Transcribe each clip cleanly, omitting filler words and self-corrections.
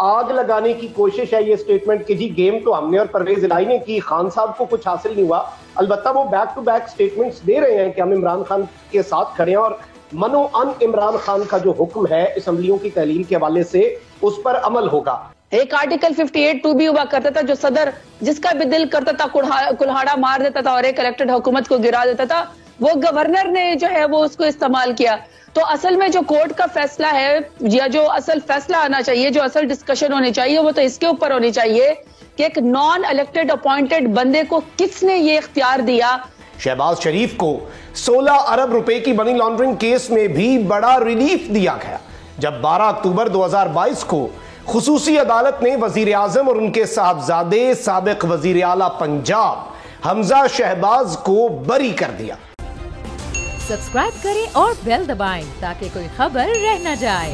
آگ لگانے کی کوشش ہے یہ سٹیٹمنٹ کہ جی گیم تو ہم نے اور پرویز الہی نے کی، خان صاحب کو کچھ حاصل نہیں ہوا. البتہ وہ بیک ٹو بیک سٹیٹمنٹس دے رہے ہیں کہ ہم عمران خان کے ساتھ کھڑے ہیں اور منو ان عمران خان کا جو حکم ہے اسمبلیوں کی تحلیل کے حوالے سے اس پر عمل ہوگا. ایک آرٹیکل 58(2) بھی ہوا کرتا تھا جو صدر جس کا بھی دل کرتا تھا کلہاڑا مار دیتا تھا اور ایک الیکٹڈ حکومت کو گرا دیتا تھا. وہ گورنر نے جو ہے وہ اس کو استعمال کیا. تو اصل میں جو کورٹ کا فیصلہ ہے یا جو اصل فیصلہ آنا چاہیے، جو اصل ڈسکشن ہونی چاہیے، وہ تو اس کے اوپر ہونی چاہیے کہ ایک نان الیکٹڈ اپوائنٹڈ بندے کو کس نے یہ اختیار دیا. شہباز شریف کو 16 ارب روپے کی منی لانڈرنگ کیس میں بھی بڑا ریلیف دیا گیا جب 12 اکتوبر 2022 کو خصوصی عدالت نے وزیر اعظم اور ان کے صاحبزادے سابق وزیر اعلیٰ پنجاب حمزہ شہباز کو بری کر دیا. سبسکرائب کریں اور بیل دبائیں تاکہ کوئی خبر رہ نہ جائے.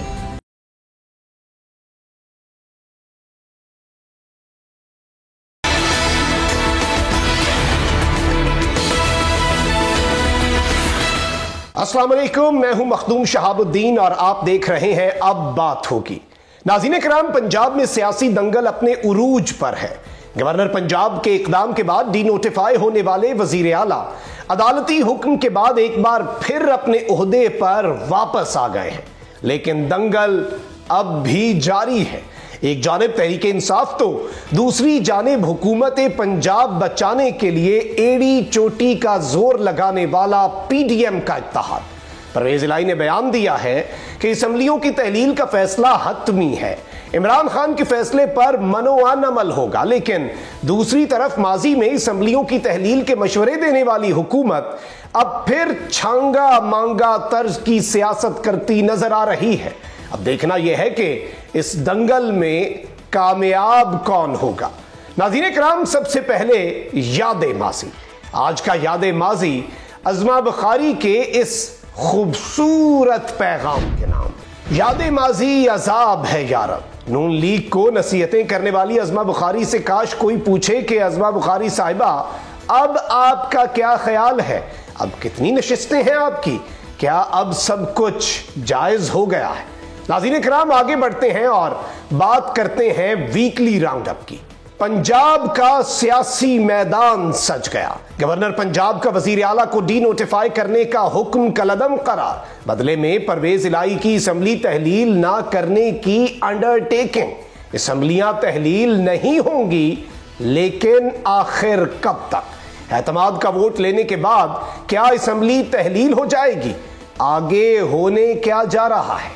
السلام علیکم، میں ہوں مخدوم شہاب الدین اور آپ دیکھ رہے ہیں اب بات ہوگی. ناظرین کرام، پنجاب میں سیاسی دنگل اپنے عروج پر ہے. گورنر پنجاب کے اقدام کے بعد ڈی نوٹیفائی ہونے والے وزیر اعلیٰ عدالتی حکم کے بعد ایک بار پھر اپنے عہدے پر واپس آ گئے ہیں، لیکن دنگل اب بھی جاری ہے. ایک جانب تحریک انصاف تو دوسری جانب حکومت پنجاب بچانے کے لیے ایڑی چوٹی کا زور لگانے والا پی ڈی ایم کا اتحاد. پرویز الہی نے بیان دیا ہے کہ اسمبلیوں کی تحلیل کا فیصلہ حتمی ہے، عمران خان کے فیصلے پر منوان عمل ہوگا، لیکن دوسری طرف ماضی میں اسمبلیوں کی تحلیل کے مشورے دینے والی حکومت اب پھر چھانگا مانگا طرز کی سیاست کرتی نظر آ رہی ہے. اب دیکھنا یہ ہے کہ اس دنگل میں کامیاب کون ہوگا. ناظرین کرام، سب سے پہلے یاد ماضی. آج کا یاد ماضی عظمہ بخاری کے اس خوبصورت پیغام کے نام. یاد ماضی عذاب ہے یارب. نون لیگ کو نصیحتیں کرنے والی عظمہ بخاری سے کاش کوئی پوچھے کہ عظمہ بخاری صاحبہ اب آپ کا کیا خیال ہے، اب کتنی نشستیں ہیں آپ کی، کیا اب سب کچھ جائز ہو گیا ہے. ناظرین کرام، آگے بڑھتے ہیں اور بات کرتے ہیں ویکلی راؤنڈ اپ کی. پنجاب کا سیاسی میدان سج گیا. گورنر پنجاب کا وزیر اعلیٰ کو ڈی نوٹیفائی کرنے کا حکم کالعدم قرار. بدلے میں پرویز الہی کی اسمبلی تحلیل نہ کرنے کی انڈر ٹیکنگ. اسمبلیاں تحلیل نہیں ہوں گی، لیکن آخر کب تک؟ اعتماد کا ووٹ لینے کے بعد کیا اسمبلی تحلیل ہو جائے گی؟ آگے ہونے کیا جا رہا ہے؟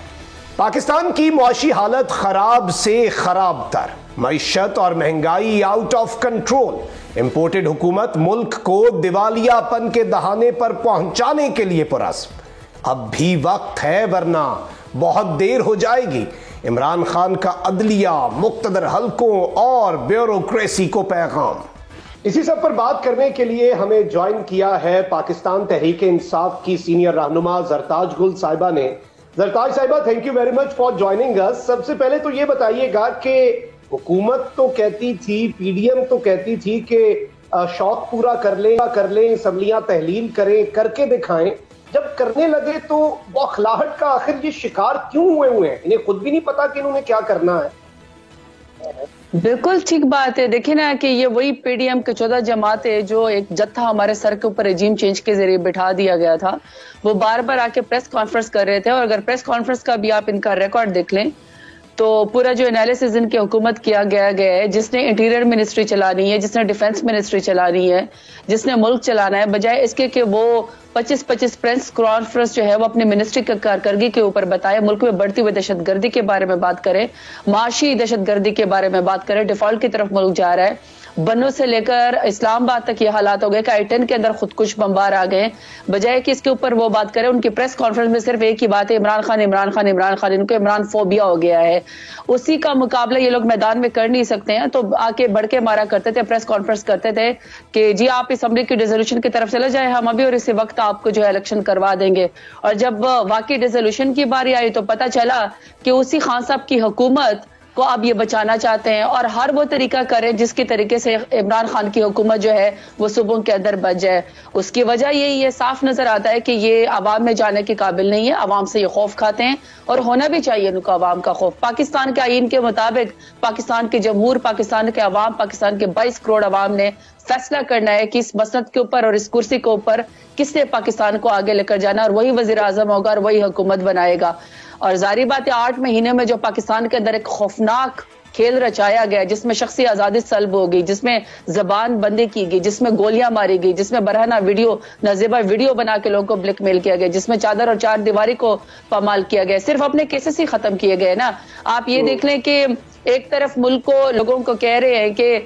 پاکستان کی معاشی حالت خراب سے خراب تر، معیشت اور مہنگائی آؤٹ آف کنٹرول. امپورٹڈ حکومت ملک کو دیوالیہ پن کے دہانے پر پہنچانے کے لیے پرعزم. اب بھی وقت ہے ورنہ بہت دیر ہو جائے گی. عمران خان کا عدلیہ، مقتدر حلقوں اور بیوروکریسی کو پیغام. اسی سب پر بات کرنے کے لیے ہمیں جوائن کیا ہے پاکستان تحریک انصاف کی سینئر رہنما زرتاج گل صاحبہ نے. زرتاج صاحبہ، thank you very much for joining us. سب سے پہلے تو یہ بتائیے گا کہ حکومت تو کہتی تھی، پی ڈی ایم تو کہتی تھی کہ شوق پورا کر لیں، اسمبلیاں تحلیل کریں، کر کے دکھائیں. جب کرنے لگے تو بوکھلاہٹ کا آخر یہ شکار کیوں ہوئے ہیں؟ انہیں خود بھی نہیں پتا کہ انہوں نے کیا کرنا ہے. بالکل ٹھیک بات ہے. دیکھیں نا کہ یہ وہی پی ڈی ایم کے 14 جماعتیں جو ایک جتھا ہمارے سر کے اوپر رجیم چینج کے ذریعے بٹھا دیا گیا تھا، وہ بار بار آ کے پریس کانفرنس کر رہے تھے. اور اگر پریس کانفرنس کا بھی آپ ان کا ریکارڈ دیکھ لیں تو پورا جو انالیسز ان کی حکومت کیا گیا ہے، جس نے انٹیریئر منسٹری چلانی ہے، جس نے ڈیفنس منسٹری چلانی ہے، جس نے ملک چلانا ہے، بجائے اس کے کہ وہ 25 پریس کانفرنس جو ہے وہ اپنے منسٹری کی کارکردگی کے اوپر بتائے، ملک میں بڑھتی ہوئی دہشت گردی کے بارے میں بات کرے، معاشی دہشت گردی کے بارے میں بات کرے. ڈیفالٹ کی طرف ملک جا رہا ہے. بنوں سے لے کر اسلام آباد تک یہ حالات ہو گئے کہ I-10 کے اندر خود کش بمبار آ گئے. بجائے کہ اس کے اوپر وہ بات کرے، ان کی پریس کانفرنس میں صرف ایک ہی بات ہے، عمران خان عمران خان عمران خان. ان کو عمران فوبیا ہو گیا ہے. اسی کا مقابلہ یہ لوگ میدان میں کر نہیں سکتے ہیں، تو آ کے بڑھ کے مارا کرتے تھے، پریس کانفرنس کرتے تھے کہ جی آپ اسمبلی کی ریزولوشن کی طرف چلے جائیں، ہم ابھی اور اسی وقت آپ کو جو ہے الیکشن کروا دیں گے. اور جب واقعی ریزولوشن کی باری آئی تو پتہ چلا کہ اسی خان صاحب کی حکومت کو اب یہ بچانا چاہتے ہیں اور ہر وہ طریقہ کریں جس کے طریقے سے عمران خان کی حکومت جو ہے وہ صوبوں کے اندر بچ جائے. اس کی وجہ یہ صاف نظر آتا ہے کہ یہ عوام میں جانے کے قابل نہیں ہے, عوام سے یہ خوف کھاتے ہیں اور ہونا بھی چاہیے ان کو عوام کا خوف. پاکستان کے آئین کے مطابق پاکستان کے جمہور, پاکستان کے عوام, پاکستان کے 22 کروڑ عوام نے فیصلہ کرنا ہے کہ اس مسند کے اوپر اور اس کرسی کے اوپر کس نے پاکستان کو آگے لے کر جانا, اور وہی وزیر اعظم ہوگا اور وہی حکومت بنائے گا. اور ظاہری بات ہے 8 مہینے میں جو پاکستان کے اندر ایک خوفناک کھیل رچایا گیا, جس میں شخصی آزادی سلب ہوگی, جس میں زبان بندی کی گئی, جس میں گولیاں ماری گئی, جس میں برہنہ ویڈیو, نازیبا ویڈیو بنا کے لوگوں کو بلیک میل کیا گیا, جس میں چادر اور چار دیواری کو پامال کیا گیا, صرف اپنے کیسز ہی ختم کیے گئے نا. آپ یہ دیکھ لیں کہ ایک طرف ملک کو لوگوں کو کہہ رہے ہیں کہ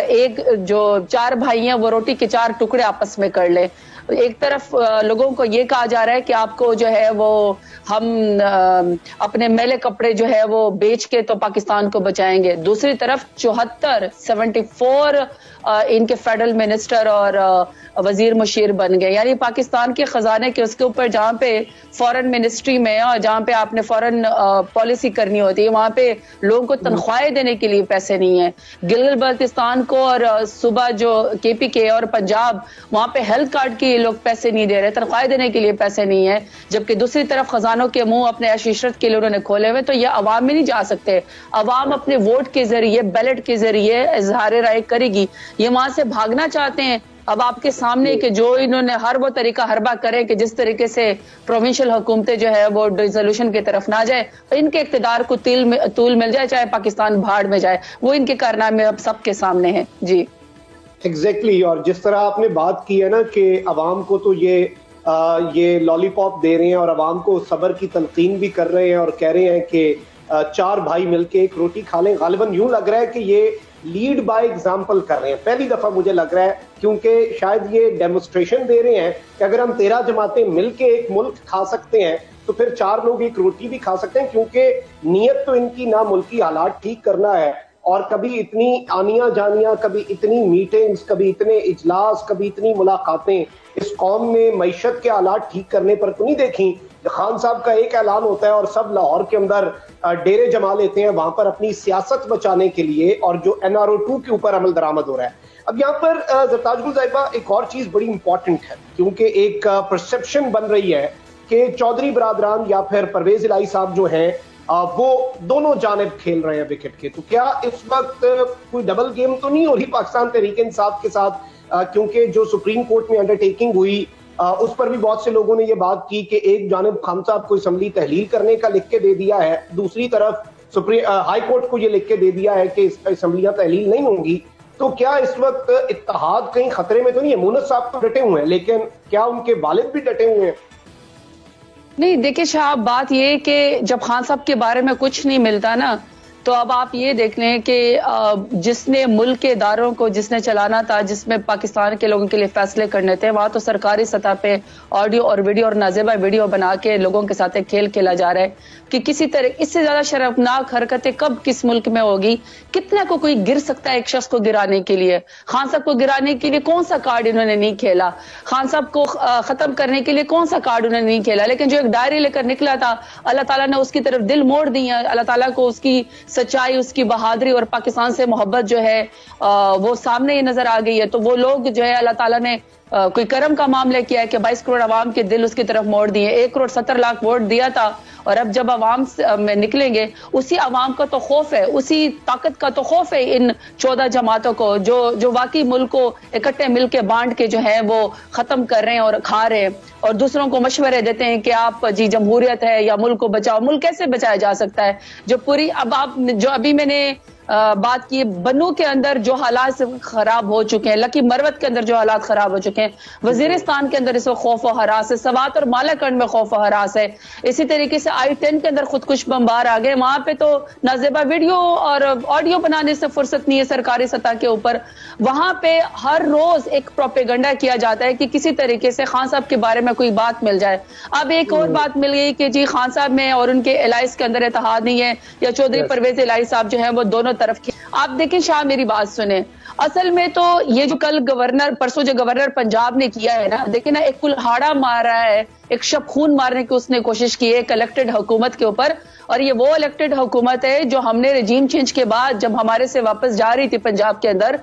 ایک جو 4 بھائی ہیں وہ روٹی کے 4 ٹکڑے آپس میں کر لیں. ایک طرف لوگوں کو یہ کہا جا رہا ہے کہ آپ کو جو ہے وہ ہم اپنے میلے کپڑے جو ہے وہ بیچ کے تو پاکستان کو بچائیں گے. دوسری طرف 74 ان کے فیڈرل منسٹر اور وزیر مشیر بن گئے. یعنی پاکستان کے خزانے کے اس کے اوپر جہاں پہ فورن منسٹری میں اور جہاں پہ آپ نے فورن پالیسی کرنی ہوتی ہے وہاں پہ لوگوں کو تنخواہیں دینے کے لیے پیسے نہیں ہیں. گلگت بلتستان کو اور صوبہ جو KPK اور پنجاب وہاں پہ ہیلتھ کارڈ کے لوگ پیسے نہیں دے رہے, تنخواہیں دینے کے لیے پیسے نہیں ہیں, جبکہ دوسری طرف خزانوں کے منہ اپنے عیش عشرت کے لیے انہوں نے کھولے ہوئے. تو یہ عوام میں نہیں جا سکتے. عوام اپنے ووٹ کے ذریعے, بیلٹ کے ذریعے اظہار رائے کرے گی. یہ وہاں سے بھاگنا چاہتے ہیں. اب آپ کے سامنے کہ جو انہوں نے ہر وہ طریقہ ہربا کرے کہ جس طریقے سے پروونشل حکومتیں جو ہے وہ ڈیزولوشن کی طرف نہ جائے, ان کے اقتدار کو طول مل جائے, چاہے پاکستان بھاڑ میں جائے, وہ ان کے کارنامے اب سب کے سامنے ہیں. جی ایگزیکٹلی. اور جس طرح آپ نے بات کی ہے نا کہ عوام کو تو یہ لالی پاپ دے رہے ہیں اور عوام کو صبر کی تلقین بھی کر رہے ہیں اور کہہ رہے ہیں کہ 4 بھائی مل کے ایک روٹی کھا لیں. غالباً یوں لگ رہا ہے کہ یہ لیڈ بائی ایگزامپل کر رہے ہیں. پہلی دفعہ مجھے لگ رہا ہے کیونکہ شاید یہ ڈیمونسٹریشن دے رہے ہیں کہ اگر ہم 13 جماعتیں مل کے ایک ملک کھا سکتے ہیں تو پھر 4 لوگ ایک روٹی بھی کھا سکتے ہیں, کیونکہ نیت تو ان کی نہ ملکی حالات ٹھیک کرنا ہے اور کبھی اتنی آنیاں جانیاں, کبھی اتنی میٹنگز, کبھی اتنے اجلاس, کبھی اتنی ملاقاتیں اس قوم میں معیشت کے حالات ٹھیک کرنے پر تو نہیں دیکھیں. خان صاحب کا ایک اعلان ہوتا ہے اور سب لاہور کے اندر ڈیرے جما لیتے ہیں وہاں پر اپنی سیاست بچانے کے لیے, اور جو NRO2 کے اوپر عمل درآمد ہو رہا ہے. اب یہاں پر زرتاج گل صاحبہ ایک اور چیز بڑی امپورٹنٹ ہے, کیونکہ ایک پرسپشن بن رہی ہے کہ چودھری برادران یا پھر پرویز الہی صاحب جو ہیں وہ دونوں جانب کھیل رہے ہیں وکٹ کے. تو کیا اس وقت کوئی ڈبل گیم تو نہیں ہو رہی پاکستان تحریک انصاف کے ساتھ, کیونکہ جو سپریم کورٹ میں انڈرٹیکنگ ہوئی اس پر بھی بہت سے لوگوں نے یہ بات کی کہ ایک جانب خان صاحب کو اسمبلی تحلیل کرنے کا لکھ کے دے دیا ہے, دوسری طرف ہائی کورٹ کو یہ لکھ کے دے دیا ہے کہ اسمبلیاں تحلیل نہیں ہوں گی. تو کیا اس وقت اتحاد کہیں خطرے میں تو نہیں ہے؟ مونس صاحب تو ڈٹے ہوئے ہیں, لیکن کیا ان کے والد بھی ڈٹے ہوئے ہیں؟ نہیں دیکھیں شاہ, بات یہ کہ جب خان صاحب کے بارے میں کچھ نہیں ملتا نا, تو اب آپ یہ دیکھ لیں کہ جس نے ملک کے اداروں کو جس نے چلانا تھا, جس میں پاکستان کے لوگوں کے لیے فیصلے کرنے تھے, وہاں تو سرکاری سطح پہ آڈیو اور ویڈیو اور نازیبا ویڈیو بنا کے لوگوں کے ساتھ ایک کھیل کھیلا جا رہا ہے کہ کسی طرح اس سے زیادہ شرمناک حرکتیں کب کس ملک میں ہوگی. کتنا کو کوئی گر سکتا ہے ایک شخص کو گرانے کے لیے؟ خان صاحب کو گرانے کے لیے کون سا کارڈ انہوں نے نہیں کھیلا, خان صاحب کو ختم کرنے کے لیے کون سا کارڈ انہوں نے نہیں کھیلا, لیکن جو ایک ڈائری لے کر نکلا تھا اللہ تعالیٰ نے اس کی طرف دل موڑ دی ہے. اللہ تعالیٰ کو اس کی سچائی, اس کی بہادری اور پاکستان سے محبت جو ہے وہ سامنے ہی نظر آ گئی ہے. تو وہ لوگ جو ہے اللہ تعالیٰ نے کوئی کرم کا معاملہ کیا ہے کہ 22 کروڑ عوام کے دل اس کی طرف موڑ دیے. 1 کروڑ 70 لاکھ ووٹ دیا تھا, اور اب جب عوام میں نکلیں گے اسی عوام کا تو خوف ہے, اسی طاقت کا تو خوف ہے ان 14 جماعتوں کو جو واقعی ملک کو اکٹھے مل کے بانٹ کے جو ہے وہ ختم کر رہے ہیں اور کھا رہے ہیں, اور دوسروں کو مشورے دیتے ہیں کہ آپ جی جمہوریت ہے یا ملک کو بچاؤ. ملک کیسے بچایا جا سکتا ہے جو پوری, اب آپ جو ابھی میں نے بات کی بنو کے اندر جو حالات خراب ہو چکے ہیں, لکی مروت کے اندر جو حالات خراب ہو چکے ہیں, وزیرستان کے اندر اس وقت خوف و ہراس ہے, سوات اور مالاکنڈ میں خوف و ہراس ہے, اسی طریقے سے I-10 کے اندر خودکش بمبار آ گئے, وہاں پہ تو نازیبا ویڈیو اور آڈیو بنانے سے فرصت نہیں ہے سرکاری سطح کے اوپر. وہاں پہ ہر روز ایک پروپیگنڈا کیا جاتا ہے کہ کسی طریقے سے خان صاحب کے بارے میں کوئی بات مل جائے. اب ایک اور بات مل گئی کہ جی خان صاحب میں اور ان کے الائنس کے اندر اتحاد نہیں ہے, یا چودھری پرویز الہی صاحب جو ہیں وہ دونوں طرف کی. آپ دیکھیں شاہ میری بات سنیں, اصل میں تو یہ جو کل پرسوں جو گورنر پنجاب نے کیا ہے نا, دیکھیں نا, ایک کلہاڑا مار رہا ہے, ایک شب خون مارنے کی اس نے کوشش کی ہے ایک الیکٹڈ حکومت کے اوپر. اور یہ وہ الیکٹڈ حکومت ہے جو ہم نے رجیم چینج کے بعد جب ہمارے سے واپس جا رہی تھی پنجاب کے اندر,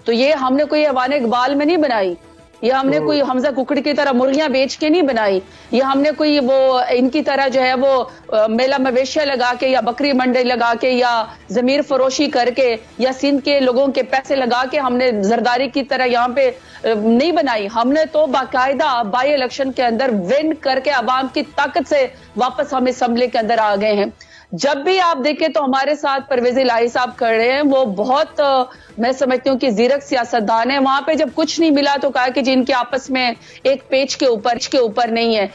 تو یہ ہم نے کوئی ایوان اقبال میں نہیں بنائی, یہ ہم نے کوئی حمزہ ککڑ کی طرح مرغیاں بیچ کے نہیں بنائی, یہ ہم نے کوئی وہ ان کی طرح جو ہے وہ میلہ مویشیاں لگا کے یا بکری منڈی لگا کے یا ضمیر فروشی کر کے یا سندھ کے لوگوں کے پیسے لگا کے ہم نے زرداری کی طرح یہاں پہ نہیں بنائی. ہم نے تو باقاعدہ بائی الیکشن کے اندر ون کر کے عوام کی طاقت سے واپس ہم اسمبلی کے اندر آ گئے ہیں. جب بھی آپ دیکھیں تو ہمارے ساتھ پرویز الہی صاحب کھڑے ہیں, وہ بہت میں سمجھتی ہوں کہ زیرک سیاستدان ہیں. وہاں پہ جب کچھ نہیں ملا تو کہا کہ جن کے آپس میں ایک پیج کے اوپر نہیں ہے.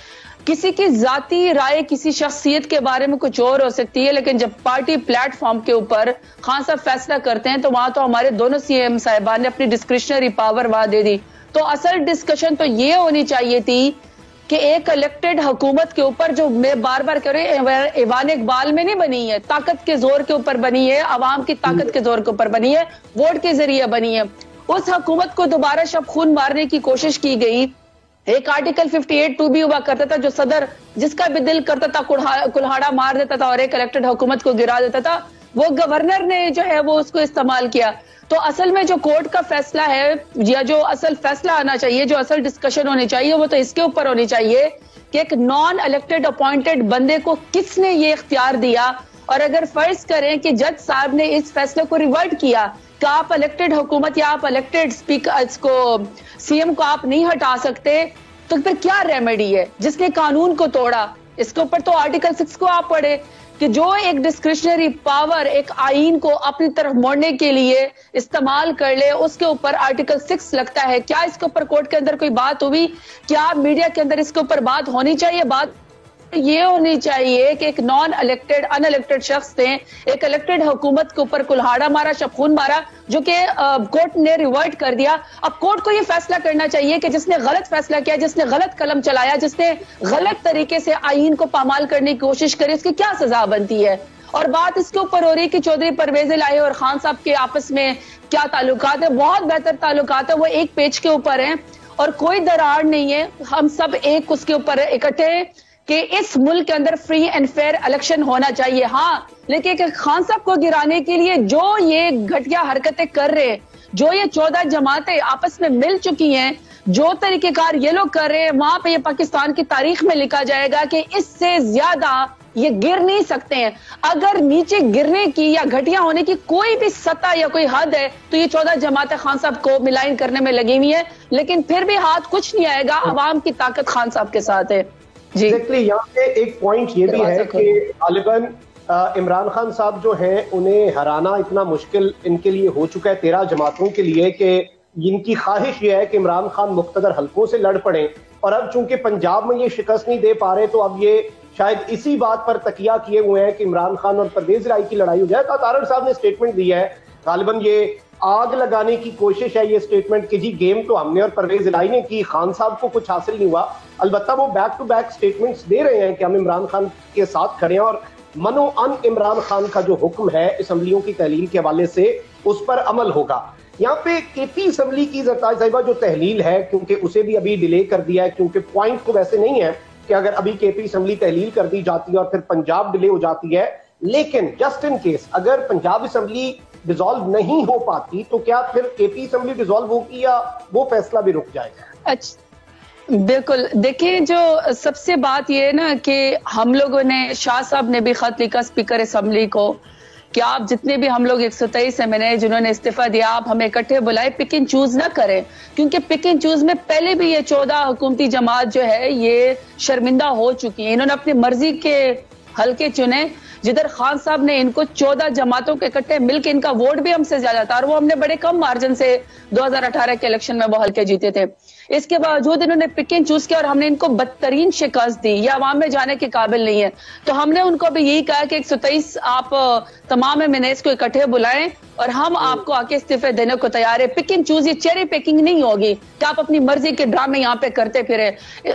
کسی کی ذاتی رائے کسی شخصیت کے بارے میں کچھ اور ہو سکتی ہے, لیکن جب پارٹی پلیٹ فارم کے اوپر خان صاحب فیصلہ کرتے ہیں تو وہاں تو ہمارے دونوں سی ایم صاحبان نے اپنی ڈسکریشنری پاور وہاں دے دی. تو اصل ڈسکشن تو یہ ہونی چاہیے تھی کہ ایک الیکٹڈ حکومت کے اوپر, جو میں بار بار کہہ رہی ہوں, ایوان اقبال میں نہیں بنی ہے, طاقت کے زور کے اوپر بنی ہے, عوام کی طاقت کے زور کے اوپر بنی ہے, ووٹ کے ذریعے بنی ہے. اس حکومت کو دوبارہ شب خون مارنے کی کوشش کی گئی. ایک آرٹیکل 58(2) بھی ہوا کرتا تھا جو صدر جس کا بھی دل کرتا تھا کلہاڑا مار دیتا تھا اور ایک الیکٹڈ حکومت کو گرا دیتا تھا. وہ گورنر نے جو ہے وہ اس کو استعمال کیا. تو اصل میں جو کورٹ کا فیصلہ ہے یا جو اصل فیصلہ آنا چاہیے, جو اصل ڈسکشن ہونی چاہیے, وہ تو اس کے اوپر ہونی چاہیے کہ ایک نان الیکٹڈ اپوائنٹڈ بندے کو کس نے یہ اختیار دیا. اور اگر فرض کریں کہ جج صاحب نے اس فیصلے کو ریورٹ کیا کہ آپ الیکٹڈ حکومت یا آپ الیکٹڈ اسپیکر اس کو سی ایم کو آپ نہیں ہٹا سکتے, تو پھر کیا ریمیڈی ہے؟ جس نے قانون کو توڑا اس کے اوپر تو آرٹیکل 6 کو آپ پڑھے کہ جو ایک ڈسکریشنری پاور ایک آئین کو اپنی طرف موڑنے کے لیے استعمال کر لے, اس کے اوپر آرٹیکل 6 لگتا ہے. کیا اس کے اوپر کورٹ کے اندر کوئی بات ہوئی؟ کیا میڈیا کے اندر اس کے اوپر بات ہونی چاہیے؟ بات یہ ہونی چاہیے کہ ایک نان الیکٹڈ ان الیکٹڈ شخص نے ایک الیکٹڈ حکومت کے اوپر کلہاڑا مارا, شب خون مارا, جو کہ کورٹ نے ریورٹ کر دیا. اب کورٹ کو یہ فیصلہ کرنا چاہیے کہ جس نے غلط فیصلہ کیا, جس نے غلط قلم چلایا, جس نے غلط طریقے سے آئین کو پامال کرنے کی کوشش کری, اس کی کیا سزا بنتی ہے. اور بات اس کے اوپر ہو رہی کہ چودھری پرویز الہی اور خان صاحب کے آپس میں کیا تعلقات ہیں. بہت بہتر تعلقات ہیں, وہ ایک پیج کے اوپر ہیں اور کوئی دراڑ نہیں ہے. ہم سب ایک اس کے اوپر اکٹھے ہیں کہ اس ملک کے اندر فری اینڈ فیئر الیکشن ہونا چاہیے. ہاں, لیکن خان صاحب کو گرانے کے لیے جو یہ گھٹیا حرکتیں کر رہے ہیں, جو یہ 14 جماعتیں آپس میں مل چکی ہیں, جو طریقہ کار یہ لوگ کر رہے ہیں, وہاں پہ یہ پاکستان کی تاریخ میں لکھا جائے گا کہ اس سے زیادہ یہ گر نہیں سکتے ہیں. اگر نیچے گرنے کی یا گھٹیا ہونے کی کوئی بھی سطح یا کوئی حد ہے تو یہ 14 جماعتیں خان صاحب کو ملائن کرنے میں لگی ہوئی ہیں, لیکن پھر بھی ہاتھ کچھ نہیں آئے گا. عوام کی طاقت خان صاحب کے ساتھ ہے. جی یہاں پہ ایک پوائنٹ یہ بھی ہے کہ غالباً عمران خان صاحب جو ہیں انہیں ہرانا اتنا مشکل ان کے لیے ہو چکا ہے 13 جماعتوں کے لیے کہ ان کی خواہش یہ ہے کہ عمران خان مقتدر حلقوں سے لڑ پڑیں, اور اب چونکہ پنجاب میں یہ شکست نہیں دے پا رہے تو اب یہ شاید اسی بات پر تکیہ کیے ہوئے ہیں کہ عمران خان اور پرویز الہی کی لڑائی ہو جائے. تارڑ صاحب نے سٹیٹمنٹ دیا ہے, غالباً یہ آگ لگانے کی کوشش ہے یہ سٹیٹمنٹ کہ جی گیم تو ہم نے اور پرویز الہی نے کی, خان صاحب کو کچھ حاصل نہیں ہوا. البتہ وہ بیک ٹو بیک سٹیٹمنٹس دے رہے ہیں کہ ہم عمران خان کے ساتھ کھڑے ہیں اور منو ان عمران خان کا جو حکم ہے اسمبلیوں کی تحلیل کے حوالے سے اس پر عمل ہوگا. یہاں پہ کے پی اسمبلی کی زرتاج صاحبہ جو تحلیل ہے, کیونکہ اسے بھی ابھی ڈیلے کر دیا ہے, کیونکہ پوائنٹ تو ویسے نہیں ہے کہ اگر ابھی کے پی اسمبلی تحلیل کر دی جاتی ہے اور پھر پنجاب ڈیلے ہو جاتی ہے, لیکن جسٹ ان کیس اگر پنجاب اسمبلی ڈیزالو نہیں ہو پاتی تو کیا پھر کے پی اسمبلی ڈیزالو ہوگی یا وہ فیصلہ بھی رک جائے گا؟ اچھا بالکل, دیکھیں جو سب سے بات یہ ہے نا کہ ہم لوگوں نے, شاہ صاحب نے بھی خط لکھا اسپیکر اسمبلی کو کہ آپ جتنے بھی ہم لوگ 123 ایم جنہوں نے استعفیٰ دیا, آپ ہمیں اکٹھے بلائے, پک اینڈ چوز نہ کریں, کیونکہ پک اینڈ چوز میں پہلے بھی یہ 14 حکومتی جماعت جو ہے یہ شرمندہ ہو چکی ہے. انہوں نے اپنی مرضی کے حلقے چنے, جدھر خان صاحب نے ان کو 14 جماعتوں کے اکٹھے مل کے ان کا ووٹ بھی ہم سے زیادہ تھا اور وہ ہم نے بڑے کم مارجن سے 2018 کے الیکشن میں وہ حلقے جیتے تھے. اس کے باوجود انہوں نے پک اینڈ چوز کیا اور ہم نے ان کو بدترین شکست دی, یہ عوام میں جانے کے قابل نہیں ہے. تو ہم نے ان کو بھی یہی کہا کہ 123 آپ تمام MNAs کو اکٹھے بلائیں اور ہم آپ کو آ کے استعفے دینے کو تیار ہے. پک اینڈ چوز, یہ چیری پیکنگ نہیں ہوگی کہ آپ اپنی مرضی کے ڈرامے یہاں پہ کرتے پھرے.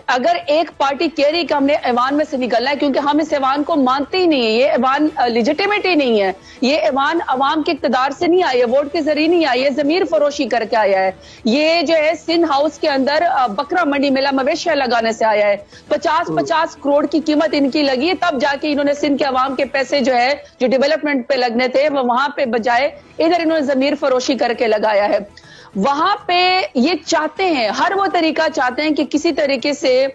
اگر ایک پارٹی کہہ رہی کہ ہم نے ایوان میں سے نکلنا ہے, کیونکہ ہم اس ایوان کو مانتے ہی نہیں ہے, یہ ایوان لیجیٹیمیٹ ہی نہیں ہے. یہ ایوان عوام کے اقتدار سے نہیں آئی ہے, ووٹ کے ذریعے نہیں آئی ہے, ضمیر فروشی کر کے آیا ہے. یہ جو ہے سندھ ہاؤس کے اندر بکرا منڈی میلہ مویشیاں لگانے سے آیا ہے. 50 کروڑ کی قیمت ان کی لگی ہے, تب جا کے انہوں نے سندھ کے عوام کے پیسے جو ہے جو ڈیولپمنٹ پہ لگنے تھے وہ وہاں پہ بجائے ادھر انہوں نے ضمیر فروشی کر کے لگایا ہے. وہاں پہ یہ چاہتے ہیں, ہر وہ طریقہ چاہتے ہیں کہ کسی طریقے سے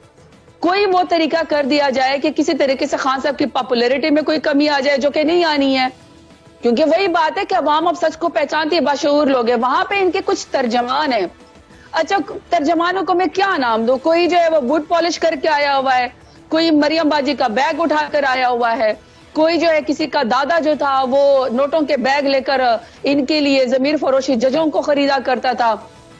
کوئی وہ طریقہ کر دیا جائے کہ کسی طریقے سے خان صاحب کی پاپولیرٹی میں کوئی کمی آ جائے, جو کہ نہیں آنی ہے. کیونکہ وہی بات ہے کہ عوام اب سچ کو پہچانتی ہے, باشعور لوگ ہیں. وہاں پہ ان کے کچھ ترجمان ہیں. اچھا, ترجمانوں کو میں کیا نام دوں؟ کوئی جو ہے وہ بوٹ پالش کر کے آیا ہوا ہے, کوئی مریم باجی کا بیگ اٹھا کر آیا ہوا ہے, کوئی جو ہے کسی کا دادا جو تھا وہ نوٹوں کے بیگ لے کر ان کے لیے ضمیر فروشی ججوں کو خریدا کرتا تھا,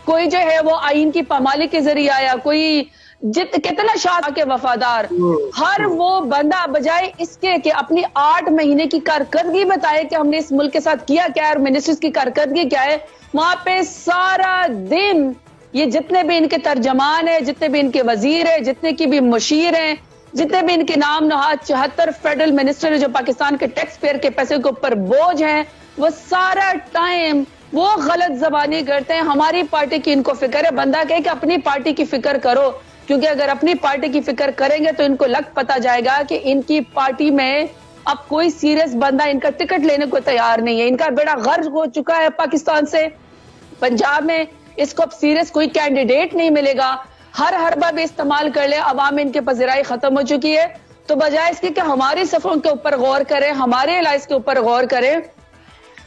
کوئی جو ہے وہ آئین کی پامالی کے ذریعے آیا, کوئی کتنا شاہ کے وفادار. ہر وہ بندہ بجائے اس کے کہ اپنی 8 مہینے کی کارکردگی بتائے کہ ہم نے اس ملک کے ساتھ کیا کیا ہے اور منسٹرز کی کارکردگی کیا ہے, وہاں پہ سارا دن یہ جتنے بھی ان کے ترجمان ہیں, جتنے بھی ان کے وزیر ہیں, جتنے کی بھی مشیر ہیں, جتنے بھی ان کے نام نہاد 74 فیڈرل منسٹر جو پاکستان کے ٹیکس پیئر کے پیسے کے اوپر بوجھ ہیں, وہ سارا ٹائم وہ غلط زبانی کرتے ہیں. ہماری پارٹی کی ان کو فکر ہے. بندہ کہے کہ اپنی پارٹی کی فکر کرو, کیونکہ اگر اپنی پارٹی کی فکر کریں گے تو ان کو لگ پتا جائے گا کہ ان کی پارٹی میں اب کوئی سیریس بندہ ان کا ٹکٹ لینے کو تیار نہیں ہے. ان کا بیڑا غرق ہو چکا ہے پاکستان سے. پنجاب میں اس کو اب سیریس کوئی کینڈیڈیٹ نہیں ملے گا. ہر حربہ بھی استعمال کر لے, عوام ان کے پذیرائی ختم ہو چکی ہے. تو بجائے اس کے کہ ہماری صفوں کے اوپر غور کریں, ہمارے الائز کے اوپر غور کریں,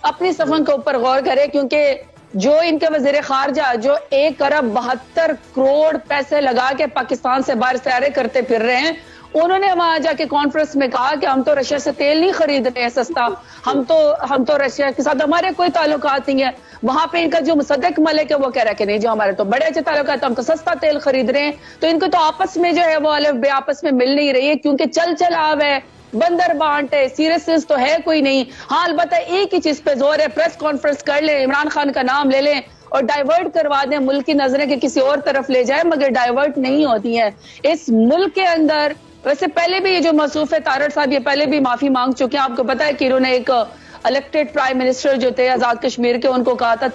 اپنی صفوں کے اوپر غور کریں, کیونکہ جو ان کے وزیر خارجہ جو 1 ارب 72 کروڑ پیسے لگا کے پاکستان سے باہر سیارے کرتے پھر رہے ہیں, انہوں نے وہاں جا کے کانفرنس میں کہا کہ ہم تو رشیا سے تیل نہیں خرید رہے ہیں سستا, ہم تو رشیا کے ساتھ ہمارے کوئی تعلقات نہیں ہے. وہاں پہ ان کا جو مصدق ملک ہے وہ کہہ رہا ہے کہ نہیں, جو ہمارے تو بڑے اچھے تعلقات ہیں, ہم تو سستا تیل خرید رہے ہیں. تو ان کو تو آپس میں جو ہے وہ الف بے آپس میں مل نہیں رہی ہے, کیونکہ چل آو ہے, بندر بانٹ ہے, سیریسنس تو ہے کوئی نہیں. ہاں البتہ ایک ہی چیز پہ زور ہے, پریس کانفرنس کر لیں, عمران خان کا نام لے لیں اور ڈائیورٹ کروا دیں, ملک کی نظریں کہ کسی اور طرف لے جائیں, مگر ڈائیورٹ نہیں ہوتی ہیں اس ملک کے اندر. ویسے پہلے بھی یہ جو موصوف ہے طارر صاحب, یہ پہلے بھی معافی مانگ چکے ہیں. آپ کو پتا ہے کہ انہوں نے ایک الیکٹڈ پرائم منسٹر جو تھے آزاد کشمیر کے, ان کو کہا تھا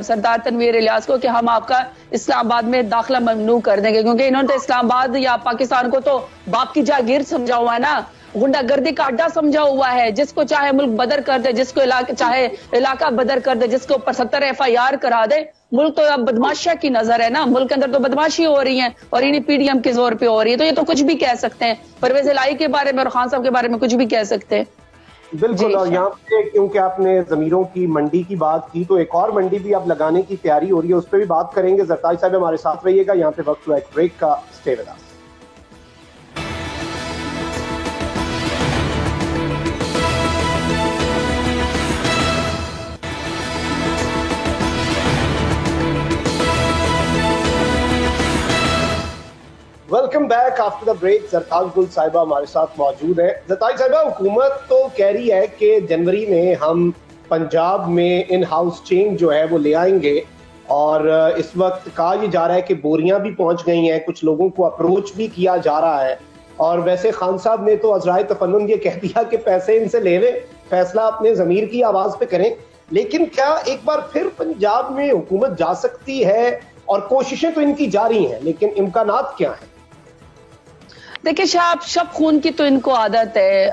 سردار تنویر الیاس کو کہ ہم آپ کا اسلام آباد میں داخلہ ممنوع کر دیں گے, کیونکہ انہوں نے تو اسلام آباد یا پاکستان کو تو باپ کی جاگیر سمجھا ہوا ہے نا, غنڈہ گردی کا اڈا سمجھا ہوا ہے. جس کو چاہے ملک بدر کر دے, جس کو چاہے علاقہ بدر کر دے, جس کے اوپر 70 FIR کرا دے. ملک تو اب بدماشیہ کی نظر ہے نا, ملک کے اندر تو بدماشی ہو رہی ہیں اور انہیں PDM کے زور پہ ہو رہی ہے. تو یہ تو کچھ بھی کہہ سکتے ہیں, پرویز الہی کے بارے میں اور خان صاحب کے بارے میں کچھ بھی کہہ سکتے ہیں. بالکل. اور یہاں پہ کیونکہ آپ نے ضمیروں کی منڈی کی بات کی, تو ایک اور منڈی بھی اب لگانے کی تیاری ہو رہی ہے, اس پہ بھی بات کریں گے. زرتاج صاحب ہمارے ساتھ رہیے گا. یہاں پہ وقت ہوا ایک بریک کا, stay with us. Welcome back after the break. Zartaj Gul صاحبہ ہمارے ساتھ موجود ہیں. زرتاج صاحبہ, حکومت تو کہہ رہی ہے کہ جنوری میں ہم پنجاب میں ان ہاؤس چینج جو ہے وہ لے آئیں گے, اور اس وقت کہا یہ جا رہا ہے کہ بوریاں بھی پہنچ گئی ہیں, کچھ لوگوں کو اپروچ بھی کیا جا رہا ہے. اور ویسے خان صاحب نے تو عذرائے تفنن یہ کہہ دیا کہ پیسے ان سے لے لیں, فیصلہ اپنے ضمیر کی آواز پہ کریں. لیکن کیا ایک بار پھر پنجاب میں حکومت جا سکتی ہے؟ اور کوششیں تو ان کی جاری ہیں, لیکن امکانات کیا ہیں؟ دیکھیں, شب خون کی تو ان کو عادت ہے,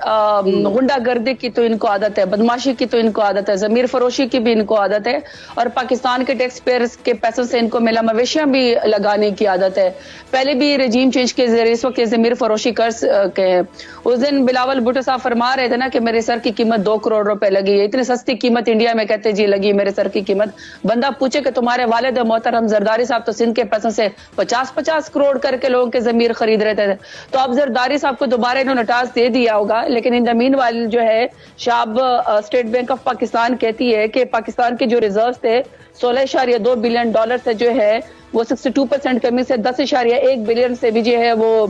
غنڈہ گردی کی تو ان کو عادت ہے, بدماشی کی تو ان کو عادت ہے, ضمیر فروشی کی بھی ان کو عادت ہے, اور پاکستان کے ٹیکس پیئرز کے پیسوں سے ان کو میلا مویشیاں بھی لگانے کی عادت ہے. پہلے بھی رجیم چینج کے ذریعے اس وقت ضمیر فروشی کر کے ہیں. اس دن بلاول بھٹو صاحب فرما رہے تھے نا کہ میرے سر کی قیمت 2 کروڑ روپے لگی ہے. اتنی سستی قیمت انڈیا میں کہتے جی لگی میرے سر کی قیمت. بندہ پوچھے کہ تمہارے والد محترم زرداری صاحب تو سندھ کے پیسوں سے 50 کروڑ کر کے لوگوں کے ضمیر خرید رہے تھے. تو اب زرداری صاحب کو دوبارہ انہوں نے ٹاسک دے دیا ہوگا, لیکن ان زمین والی جو ہے شاب اسٹیٹ بینک آف پاکستان کہتی ہے کہ پاکستان کے جو ریزروز تھے $16.2 بلین سے جو ہے وہ 62% کمی سے 10.1 بلین سے بھی جو ہے وہ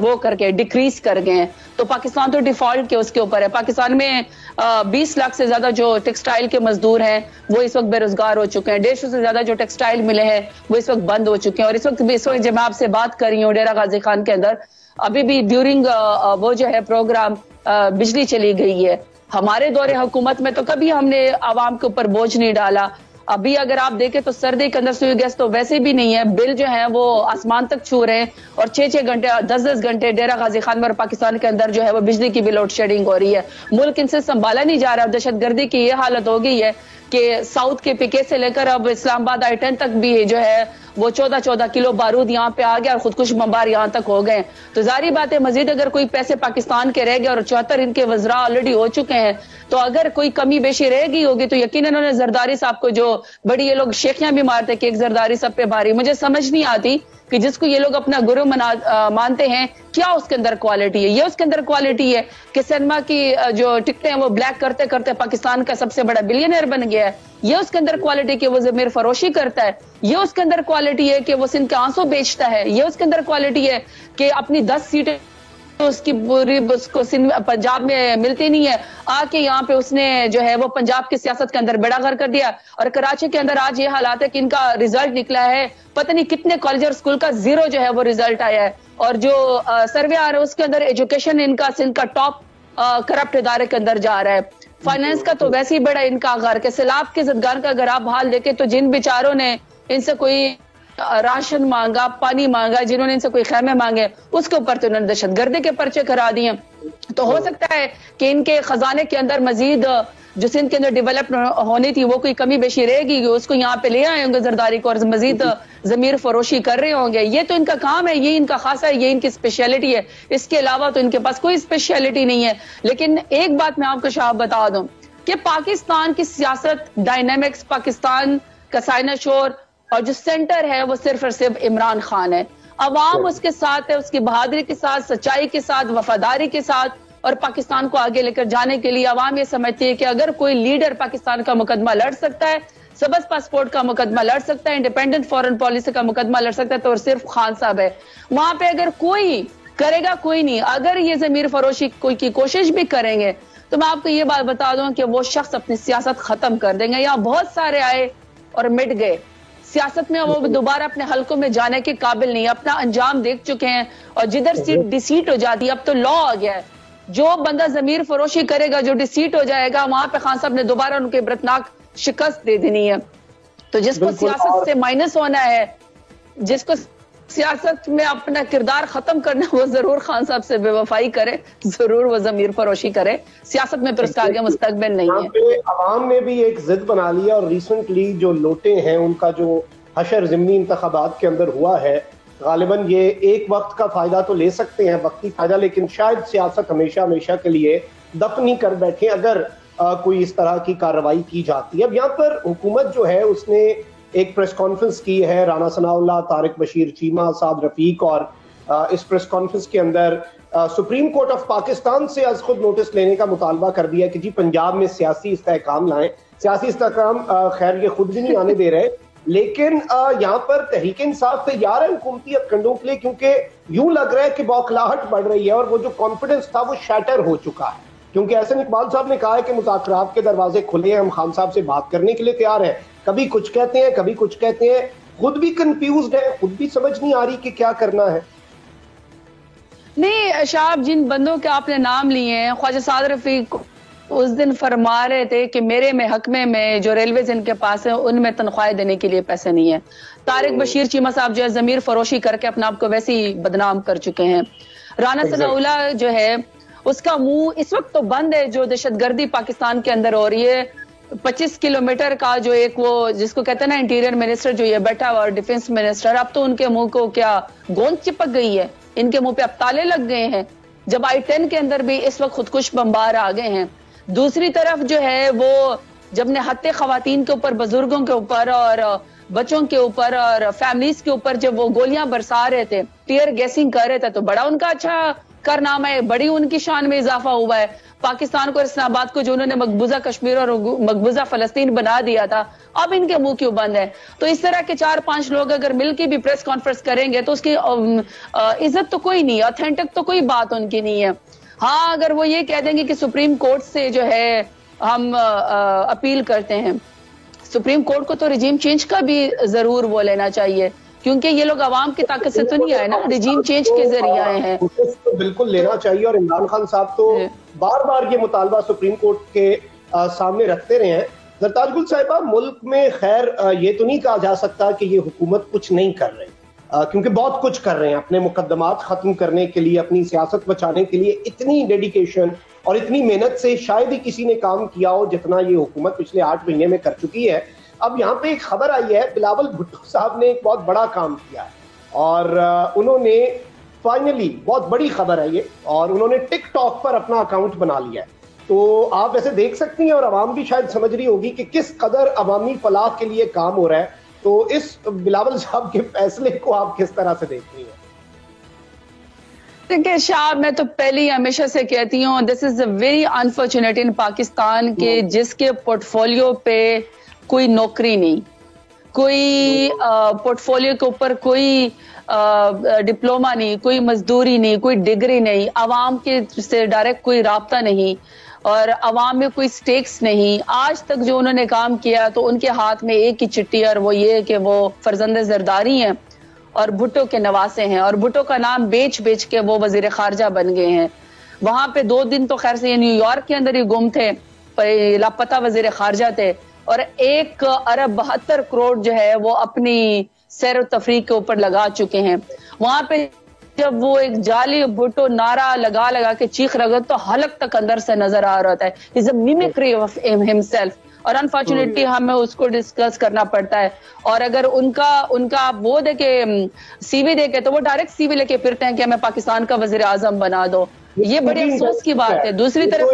وہ کر کے ڈیکریز کر گئے ہیں. تو پاکستان تو ڈیفالٹ کے اس کے اوپر ہے. پاکستان میں 20 لاکھ سے زیادہ جو ٹیکسٹائل کے مزدور ہیں وہ اس وقت بے روزگار ہو چکے ہیں. 150 سے زیادہ جو ٹیکسٹائل ملے ہیں وہ اس وقت بند ہو چکے ہیں. اور اس وقت جب میں آپ سے بات کر رہی ہوں ڈیرہ غازی خان کے اندر ابھی بھی ڈیورنگ وہ جو ہے پروگرام بجلی چلی گئی ہے. ہمارے دور حکومت میں تو کبھی ہم نے عوام کے اوپر بوجھ نہیں ڈالا. ابھی اگر آپ دیکھیں تو سردی کے اندر سوئی گیس تو ویسے بھی نہیں ہے. بل جو ہے وہ آسمان تک چھو رہے ہیں اور 6-6 گھنٹے 10-10 گھنٹے ڈیرہ غازی خان میں اور پاکستان کے اندر جو ہے وہ بجلی کی بھی لوڈ شیڈنگ ہو رہی ہے. ملک ان سے سنبھالا نہیں جا رہا. دہشت گردی کی یہ حالت ہو گئی ہے کہ ساؤتھ کے پیکے سے لے کر اب اسلام آباد I-10 تک بھی جو ہے وہ 14 کلو بارود یہاں پہ آ گیا اور خودکش بمبار یہاں تک ہو گئے. تو ظاہری بات ہے مزید اگر کوئی پیسے پاکستان کے رہ گئے اور 74 ان کے وزراء آلریڈی ہو چکے ہیں تو اگر کوئی کمی بیشی رہ گئی ہوگی تو یقیناً انہوں نے زرداری صاحب کو جو بڑی یہ لوگ شیخیاں بھی مارتے کہ ایک زرداری سب پہ بھاری. مجھے سمجھ نہیں آتی کہ جس کو یہ لوگ اپنا گرو مانتے ہیں کیا اس کے اندر کوالٹی ہے. یہ اس کے اندر کوالٹی ہے کہ سینما کی جو ٹکٹیں ہیں وہ بلیک کرتے کرتے پاکستان کا سب سے بڑا بلینئر بن گیا ہے. یہ اس کے اندر کوالٹی کہ وہ ضمیر فروشی کرتا ہے. یہ اس کے اندر کوالٹی ہے کہ وہ سندھ کے آنسو بیچتا ہے. یہ اس کے اندر کوالٹی ہے کہ اپنی 10 سیٹیں اس کی پوری اس کو پنجاب میں ملتی نہیں ہے. آ کے یہاں پہ اس نے جو ہے وہ پنجاب کی سیاست کے اندر بیڑا غر کر دیا. اور کراچی کے اندر آج یہ حالات ہے کہ ان کا ریزلٹ نکلا ہے پتہ نہیں کتنے کالج اور اسکول کا 0 جو ہے وہ ریزلٹ آیا ہے. اور جو سروے آ رہا ہے اس کے اندر ایجوکیشن ان کا سندھ کا ٹاپ کرپٹ ادارے کے اندر جا رہا ہے. فائنانس کا تو ویسے ہی بڑا ان کا غر کہ سیلاب کے زدگان کا اگر آپ حال دیکھیں تو جن بیچاروں نے ان سے کوئی راشن مانگا پانی مانگا جنہوں نے ان سے کوئی خیمے مانگے اس کے اوپر تو انہوں نے دہشت گردی کے پرچے کرا دیے. تو ہو سکتا ہے کہ ان کے خزانے کے اندر مزید جو سندھ کے اندر ڈیولپ ہونی تھی وہ کوئی کمی بیشی رہے گی اس کو یہاں پہ لے آئے ہوں گے زرداری کو اور مزید ضمیر فروشی کر رہے ہوں گے. یہ تو ان کا کام ہے, یہ ان کا خاصہ ہے, یہ ان کی اسپیشلٹی ہے. اس کے علاوہ تو ان کے پاس کوئی اسپیشلٹی نہیں ہے. لیکن ایک بات میں آپ کو شاہ بتا دوں کہ پاکستان کی سیاست ڈائنامکس پاکستان کا سائنہ شور اور جو سینٹر ہے وہ صرف اور صرف عمران خان ہے. عوام اس کے ساتھ ہے, اس کی بہادری کے ساتھ, سچائی کے ساتھ, وفاداری کے ساتھ. اور پاکستان کو آگے لے کر جانے کے لیے عوام یہ سمجھتی ہے کہ اگر کوئی لیڈر پاکستان کا مقدمہ لڑ سکتا ہے, سبز پاسپورٹ کا مقدمہ لڑ سکتا ہے, انڈیپینڈنٹ فورن پالیسی کا مقدمہ لڑ سکتا ہے تو صرف خان صاحب ہے. وہاں پہ اگر کوئی کرے گا کوئی نہیں. اگر یہ ضمیر فروشی کوئی کی کوشش بھی کریں گے تو میں آپ کو یہ بات بتا دوں کہ وہ شخص اپنی سیاست ختم کر دیں گے. یہاں بہت سارے آئے اور مٹ گئے. سیاست میں وہ دوبارہ اپنے حلقوں میں جانے کے قابل نہیں, اپنا انجام دیکھ چکے ہیں. اور جدھر سیٹ ڈیسیٹ ہو جاتی ہے اب تو لا آ گیا ہے, جو بندہ ضمیر فروشی کرے گا جو ڈیسیٹ ہو جائے گا وہاں پہ خان صاحب نے دوبارہ ان کے برتناک شکست دے دینی ہے. تو جس کو سیاست سے مائنس ہونا ہے, جس کو سیاست میں اپنا کردار ختم کرنا وہ ضرور خان صاحب سے بے وفائی کرے, ضرور وہ ضمیر فروشی کرے. سیاست میں پھر اس کا آگے مستقبل نہیں ہے. عوام نے بھی ایک ضد بنا لیا اور ریسنٹلی جو لوٹے ہیں ان کا جو حشر ضمنی انتخابات کے اندر ہوا ہے غالباً یہ ایک وقت کا فائدہ تو لے سکتے ہیں, وقتی فائدہ, لیکن شاید سیاست ہمیشہ ہمیشہ کے لیے دفن نہیں کر بیٹھے اگر کوئی اس طرح کی کارروائی کی جاتی ہے. اب یہاں پر حکومت جو ہے اس نے ایک پریس کانفرنس کی ہے, رانا ثناء اللہ, طارق بشیر چیمہ, سعد رفیق, اور اس پریس کانفرنس کے اندر سپریم کورٹ آف پاکستان سے از خود نوٹس لینے کا مطالبہ کر دیا کہ جی پنجاب میں سیاسی استحکام لائیں. سیاسی استحکام خیر یہ خود بھی نہیں آنے دے رہے, لیکن یہاں پر تحریک انصاف تیار ہے حکومتی کنڈوں کے لیے, کیونکہ یوں لگ رہا ہے کہ بوکھلاہٹ بڑھ رہی ہے اور وہ جو کانفیڈنس تھا وہ شیٹر ہو چکا ہے. کیونکہ احسن اقبال صاحب نے کہا ہے کہ مذاکرات کے دروازے کھلے ہیں, ہم خان صاحب سے بات کرنے کے لیے تیار ہیں. کبھی کچھ کہتے ہیں کبھی کچھ کہتے ہیں, خود بھی کنفیوزڈ ہے, خود بھی سمجھ نہیں آ رہی کہ کیا کرنا ہے. نہیں شاہب, جن بندوں کے آپ نے نام لیے ہیں, خواجہ سعد رفیق اس دن فرما رہے تھے کہ میرے محکمے میں جو ریلویز ان کے پاس ہیں ان میں تنخواہیں دینے کے لیے پیسے نہیں ہیں. طارق بشیر چیمہ صاحب جو ہے ضمیر فروشی کر کے اپنا آپ کو ویسے ہی بدنام کر چکے ہیں. رانا ثناء اللہ جو ہے اس کا منہ اس وقت تو بند ہے جو دہشت گردی پاکستان کے اندر ہو رہی ہے. 25 کلومیٹر کا جو ایک وہ جس کو کہتے ہیں نا انٹیریئر منسٹر جو یہ بیٹھا ہوا اور ڈیفنس منسٹر, اب تو ان کے منہ کو کیا گوند چپک گئی ہے, ان کے منہ پہ اب تالے لگ گئے ہیں. جب I-10 کے اندر بھی اس وقت خودکش بمبار آ گئے ہیں. دوسری طرف جو ہے وہ جب نہتے خواتین کے اوپر, بزرگوں کے اوپر اور بچوں کے اوپر اور فیملیز کے اوپر جب وہ گولیاں برسا رہے تھے, ٹیئر گیسنگ کر رہے تھے, تو بڑا ان کا اچھا کارنامہ ہے, بڑی ان کی شان میں اضافہ ہوا ہے. پاکستان کو اسلام آباد کو جو انہوں نے مقبوضہ کشمیر اور مقبوضہ فلسطین بنا دیا تھا اب ان کے منہ کیوں بند ہے؟ تو اس طرح کے 4-5 لوگ اگر مل کے بھی پریس کانفرنس کریں گے تو اس کی عزت تو کوئی نہیں ہے، اوتھینٹک تو کوئی بات ان کی نہیں ہے۔ ہاں اگر وہ یہ کہہ دیں گے کہ سپریم کورٹ سے جو ہے ہم اپیل کرتے ہیں، سپریم کورٹ کو تو رجیم چینج کا بھی ضرور وہ لینا چاہیے، کیونکہ یہ لوگ عوام کی طاقت سے تو نہیں آئے نا، رجیم چینج کے ذریعے آئے ہیں۔ بالکل لینا چاہیے، اور عمران خان صاحب تو بار بار یہ مطالبہ سپریم کورٹ کے سامنے رکھتے رہے ہیں۔ زرتاج گل صاحبہ، ملک میں خیر یہ تو نہیں کہا جا سکتا کہ یہ حکومت کچھ نہیں کر رہی، کیونکہ بہت کچھ کر رہے ہیں اپنے مقدمات ختم کرنے کے لیے، اپنی سیاست بچانے کے لیے۔ اتنی ڈیڈیکیشن اور اتنی محنت سے شاید ہی کسی نے کام کیا ہو جتنا یہ حکومت پچھلے 8 مہینے میں کر چکی ہے۔ اب یہاں پہ ایک خبر آئی ہے، بلاول بھٹو صاحب نے ایک بہت بڑا کام کیا ہے، اور انہوں نے فائنلی، بہت بڑی خبر ہے یہ، اور انہوں نے ٹک ٹاک پر اپنا اکاؤنٹ بنا لیا ہے۔ تو آپ ایسے دیکھ سکتی ہیں، اور عوام بھی شاید سمجھ رہی ہوگی کہ کس قدر عوامی فلاح کے لیے کام ہو رہا ہے۔ تو اس بلاول صاحب کے فیصلے کو آپ کس طرح سے دیکھتی ہیں؟ دیکھیں شاہ، میں تو پہلی ہمیشہ سے کہتی ہوں دس از اے ویری انفارچونیٹ ان پاکستان کے جس کے پورٹ فولیو پہ کوئی نوکری نہیں، کوئی پورٹ فولیو کے اوپر کوئی ڈپلوما نہیں، کوئی مزدوری نہیں، کوئی ڈگری نہیں، عوام کے سے ڈائریکٹ کوئی رابطہ نہیں، اور عوام میں کوئی سٹیکس نہیں۔ آج تک جو انہوں نے کام کیا تو ان کے ہاتھ میں ایک ہی چٹھی، اور وہ یہ کہ وہ فرزند زرداری ہیں اور بھٹو کے نواسے ہیں، اور بھٹو کا نام بیچ بیچ کے وہ وزیر خارجہ بن گئے ہیں۔ وہاں پہ 2 دن تو خیر سے یہ نیو یارک کے اندر ہی گم تھے، لاپتہ وزیر خارجہ تھے، اور 1 ارب 72 کروڑ جو ہے وہ اپنی سیر و تفریح کے اوپر لگا چکے ہیں۔ وہاں پہ جب وہ ایک جعلی بھٹو نعرہ لگا لگا کے چیخ رگت تو حلق تک اندر سے نظر آ رہا ہے، از اے میمکری آف ہمسیلف، اور انفارچونیٹلی ہمیں اس کو ڈسکس کرنا پڑتا ہے۔ اور اگر ان کا وہ دے کے سی وی دے کے، تو وہ ڈائریکٹ سی وی لے کے پھرتے ہیں کہ ہمیں پاکستان کا وزیر اعظم بنا دو۔ یہ بڑی افسوس کی بات ہے۔ دوسری طرف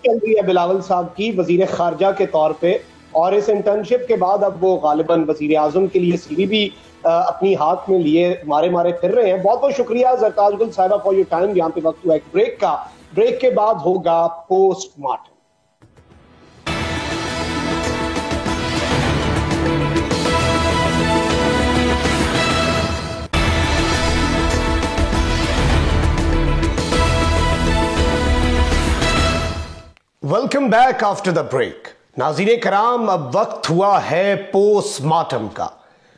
چل رہی ہے بلاول صاحب کی وزیر خارجہ کے طور پہ، اور اس انٹرنشپ کے بعد اب وہ غالباً وزیر اعظم کے لیے سی وی بھی اپنی ہاتھ میں لیے مارے پھر رہے ہیں۔ بہت بہت شکریہ زرتاج گل صاحبہ فار یور ٹائم۔ یہاں پہ وقت ہوا ایک بریک کا، بریک کے بعد ہوگا post mortem. Welcome back after the break. ناظرین کرام، اب وقت ہوا ہے پوسٹ مارٹم کا۔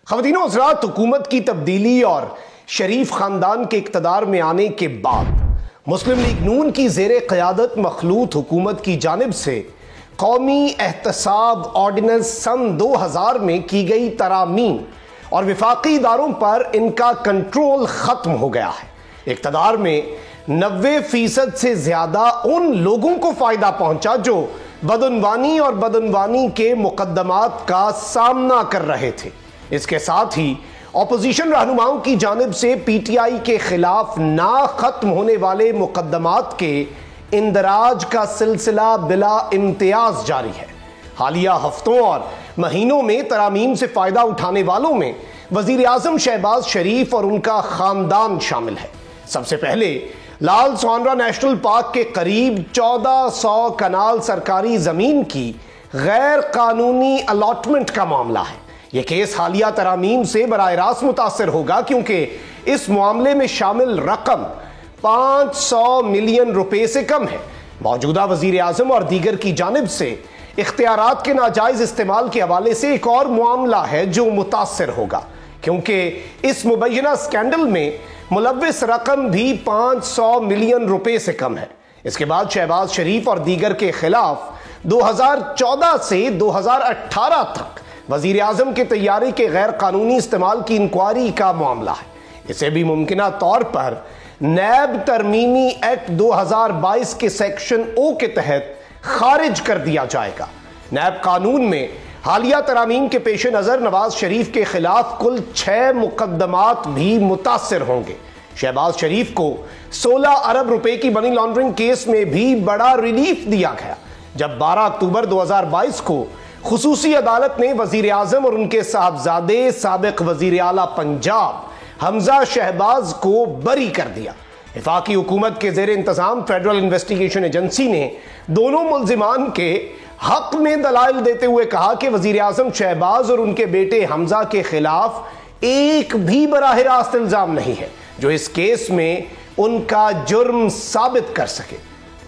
خواتین و حضرات، حکومت کی تبدیلی اور شریف خاندان کے اقتدار میں آنے کے بعد مسلم لیگ نون کی زیر قیادت مخلوط حکومت کی جانب سے قومی احتساب آرڈیننس سن 2000 میں کی گئی ترامیم اور وفاقی اداروں پر ان کا کنٹرول ختم ہو گیا ہے۔ اقتدار میں 90% سے زیادہ ان لوگوں کو فائدہ پہنچا جو بدعنوانی اور بدعنوانی کے مقدمات کا سامنا کر رہے تھے۔ اس کے ساتھ ہی اپوزیشن رہنماؤں کی جانب سے پی ٹی آئی کے خلاف نہ ختم ہونے والے مقدمات کے اندراج کا سلسلہ بلا امتیاز جاری ہے۔ حالیہ ہفتوں اور مہینوں میں ترامیم سے فائدہ اٹھانے والوں میں وزیر اعظم شہباز شریف اور ان کا خاندان شامل ہے۔ سب سے پہلے لال سونرا نیشنل پارک کے قریب 1400 کنال سرکاری زمین کی غیر قانونی الاٹمنٹ کا معاملہ ہے۔ یہ کیس حالیہ ترامیم سے براہ راست متاثر ہوگا، کیونکہ اس معاملے میں شامل رقم 500 ملین روپے سے کم ہے۔ موجودہ وزیر اعظم اور دیگر کی جانب سے اختیارات کے ناجائز استعمال کے حوالے سے ایک اور معاملہ ہے جو متاثر ہوگا، کیونکہ اس مبینہ سکینڈل میں ملوث رقم بھی 500 ملین روپے سے کم ہے۔ اس کے بعد شہباز شریف اور دیگر کے خلاف 2014 سے 2018 تک وزیر اعظم کے طیارے کے غیر قانونی استعمال کی انکوائری کا معاملہ ہے۔ اسے بھی ممکنہ طور پر نیب ترمیمی ایکٹ 2022 کے سیکشن او کے تحت خارج کر دیا جائے گا۔ نیب قانون میں حالیہ ترامیم کے پیش نظر نواز شریف کے خلاف کل 6 مقدمات بھی متاثر ہوں گے۔ شہباز شریف کو 16 ارب روپے کی منی لانڈرنگ کیس میں بھی بڑا ریلیف دیا گیا، جب 12 اکتوبر 2022 کو خصوصی عدالت نے وزیر اعظم اور ان کے صاحبزادے سابق وزیر اعلیٰ پنجاب حمزہ شہباز کو بری کر دیا۔ وفاقی حکومت کے زیر انتظام فیڈرل انویسٹیگیشن ایجنسی نے دونوں ملزمان کے حق میں دلائل دیتے ہوئے کہا کہ وزیر اعظم شہباز اور ان کے بیٹے حمزہ کے خلاف ایک بھی براہ راست الزام نہیں ہے جو اس کیس میں ان کا جرم ثابت کر سکے۔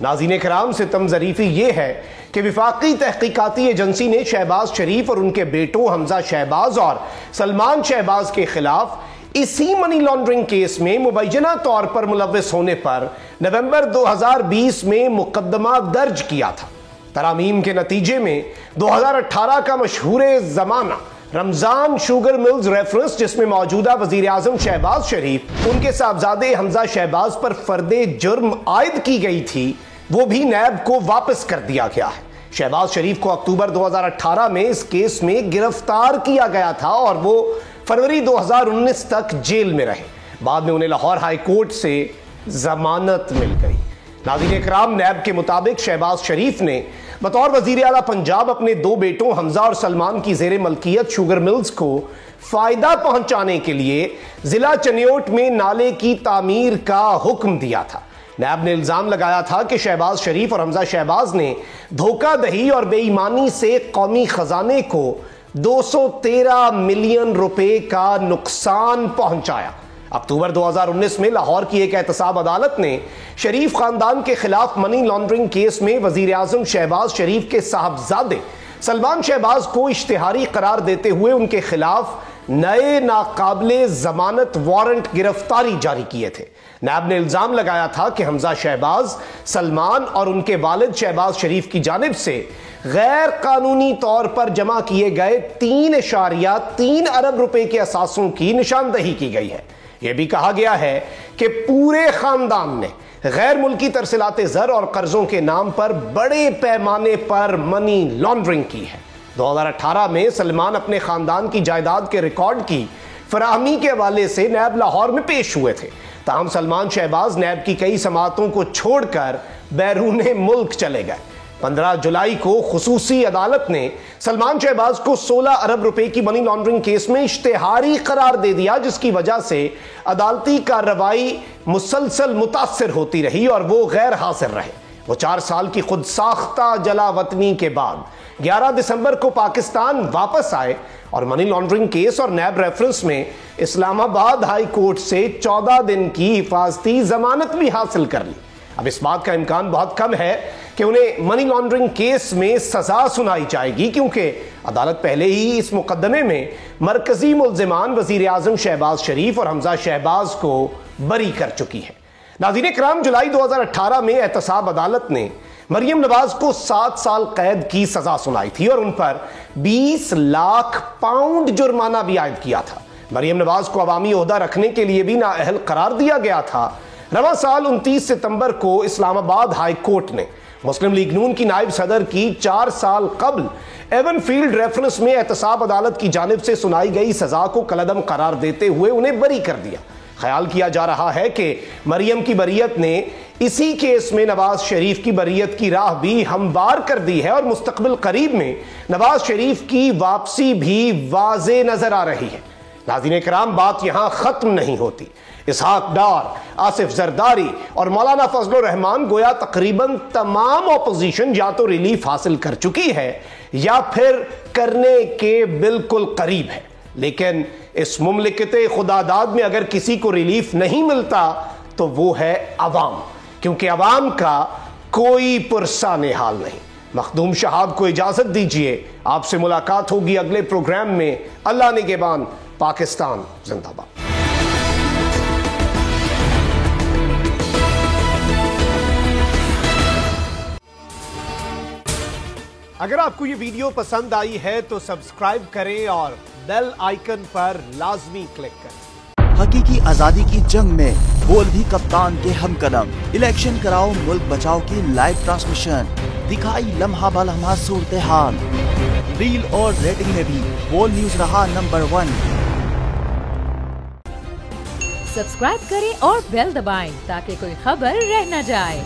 ناظرین کرام، ستم ظریفی یہ ہے کہ وفاقی تحقیقاتی ایجنسی نے شہباز شریف اور ان کے بیٹوں حمزہ شہباز اور سلمان شہباز کے خلاف اسی منی لانڈرنگ کیس میں مبینہ طور پر ملوث ہونے پر نومبر 2020 میں مقدمہ درج کیا تھا۔ ترامیم کے نتیجے میں 2018 کا مشہور زمانہ رمضان شوگر ملز ریفرنس، جس میں موجودہ وزیر اعظم شہباز شریف ان کے صاحبزادے حمزہ شہباز پر فرد جرم عائد کی گئی تھی، وہ بھی نیب کو واپس کر دیا گیا ہے۔ شہباز شریف کو اکتوبر 2018 میں اس کیس میں گرفتار کیا گیا تھا اور وہ فروری 2019 تک جیل میں رہے۔ بعد میں انہیں لاہور ہائی کورٹ سے ضمانت مل گئی۔ ناظرین اکرام، نیب کے مطابق شہباز شریف نے بطور وزیر اعلیٰ پنجاب اپنے دو بیٹوں حمزہ اور سلمان کی زیر ملکیت شوگر ملز کو فائدہ پہنچانے کے لیے ضلع چنیوٹ میں نالے کی تعمیر کا حکم دیا تھا۔ نیب نے الزام لگایا تھا کہ شہباز شریف اور حمزہ شہباز نے دھوکہ دہی اور بے ایمانی سے قومی خزانے کو 213 ملین روپے کا نقصان پہنچایا۔ اکتوبر 2019 میں لاہور کی ایک احتساب عدالت نے شریف خاندان کے خلاف منی لانڈرنگ کیس میں وزیر اعظم شہباز شریف کے صاحبزادے سلمان شہباز کو اشتہاری قرار دیتے ہوئے ان کے خلاف نئے ناقابل ضمانت وارنٹ گرفتاری جاری کیے تھے۔ نیب نے الزام لگایا تھا کہ حمزہ شہباز، سلمان اور ان کے والد شہباز شریف کی جانب سے غیر قانونی طور پر جمع کیے گئے 3.3 ارب روپے کے اثاثوں کی نشاندہی کی گئی ہے۔ یہ بھی کہا گیا ہے کہ پورے خاندان نے غیر ملکی ترسیلات زر اور قرضوں کے نام پر بڑے پیمانے پر منی لانڈرنگ کی ہے۔ 2018 میں سلمان اپنے خاندان کی جائیداد کے ریکارڈ کی فراہمی کے حوالے سے نیب لاہور میں پیش ہوئے تھے، تاہم سلمان شہباز نیب کی کئی سماعتوں کو چھوڑ کر بیرون ملک چلے گئے۔ 15 جولائی کو خصوصی عدالت نے سلمان شہباز کو 16 ارب روپے کی منی لانڈرنگ کیس میں اشتہاری قرار دے دیا، جس کی وجہ سے عدالتی کارروائی مسلسل متاثر ہوتی رہی اور وہ غیر حاضر رہے۔ وہ 4 سال کی خود ساختہ جلا وطنی کے بعد 11 دسمبر کو پاکستان واپس آئے اور منی لانڈرنگ کیس اور نیب ریفرنس میں اسلام آباد ہائی کورٹ سے 14 دن کی حفاظتی ضمانت بھی حاصل کر لی۔ اب اس بات کا امکان بہت کم ہے کہ انہیں منی لانڈرنگ کیس میں سزا سنائی جائے گی، کیونکہ عدالت پہلے ہی اس مقدمے میں مرکزی ملزمان وزیر اعظم شہباز شریف اور حمزہ شہباز کو بری کر چکی ہے۔ ناظرین کرام، جولائی 2018 میں احتساب عدالت نے مریم نواز کو 7 سال قید کی سزا سنائی تھی اور ان پر 20 لاکھ پاؤنڈ جرمانہ بھی عائد کیا تھا۔ مریم نواز کو عوامی عہدہ رکھنے کے لیے بھی نااہل قرار دیا گیا تھا۔ رواں سال 29 ستمبر کو اسلام آباد ہائی کورٹ نے مسلم لیگ نون کی نائب صدر کی 4 سال قبل ایون فیلڈ ریفرنس میں احتساب عدالت کی جانب سے سنائی گئی سزا کو کالعدم قرار دیتے ہوئے انہیں بری کر دیا۔ خیال کیا جا رہا ہے کہ مریم کی بریت نے اسی کیس میں نواز شریف کی بریت کی راہ بھی ہموار کر دی ہے اور مستقبل قریب میں نواز شریف کی واپسی بھی واضح نظر آ رہی ہے۔ ناظرین کرام، بات یہاں ختم نہیں ہوتی۔ اسحاق ڈار، آصف زرداری اور مولانا فضل الرحمان گویا تقریباً تمام اپوزیشن یا تو ریلیف حاصل کر چکی ہے یا پھر کرنے کے بالکل قریب ہے، لیکن اس مملکت خدا داد میں اگر کسی کو ریلیف نہیں ملتا تو وہ ہے عوام، کیونکہ عوام کا کوئی پرسان حال نہیں۔ مخدوم شہاب کو اجازت دیجیے، آپ سے ملاقات ہوگی اگلے پروگرام میں۔ اللہ نگہبان، پاکستان زندہ باد۔ اگر آپ کو یہ ویڈیو پسند آئی ہے تو سبسکرائب کریں اور بیل آئیکن پر لازمی کلک کریں۔ حقیقی آزادی کی جنگ میں بول بھی کپتان کے ہم قدم، الیکشن کراؤ ملک بچاؤ کی لائیو ٹرانسمیشن، دکھائی لمحہ بلمحہ صورتحال، ریل اور ریٹنگ میں بھی بول نیوز رہا نمبر 1۔ سبسکرائب کریں اور بیل دبائیں تاکہ کوئی خبر رہ نہ جائے۔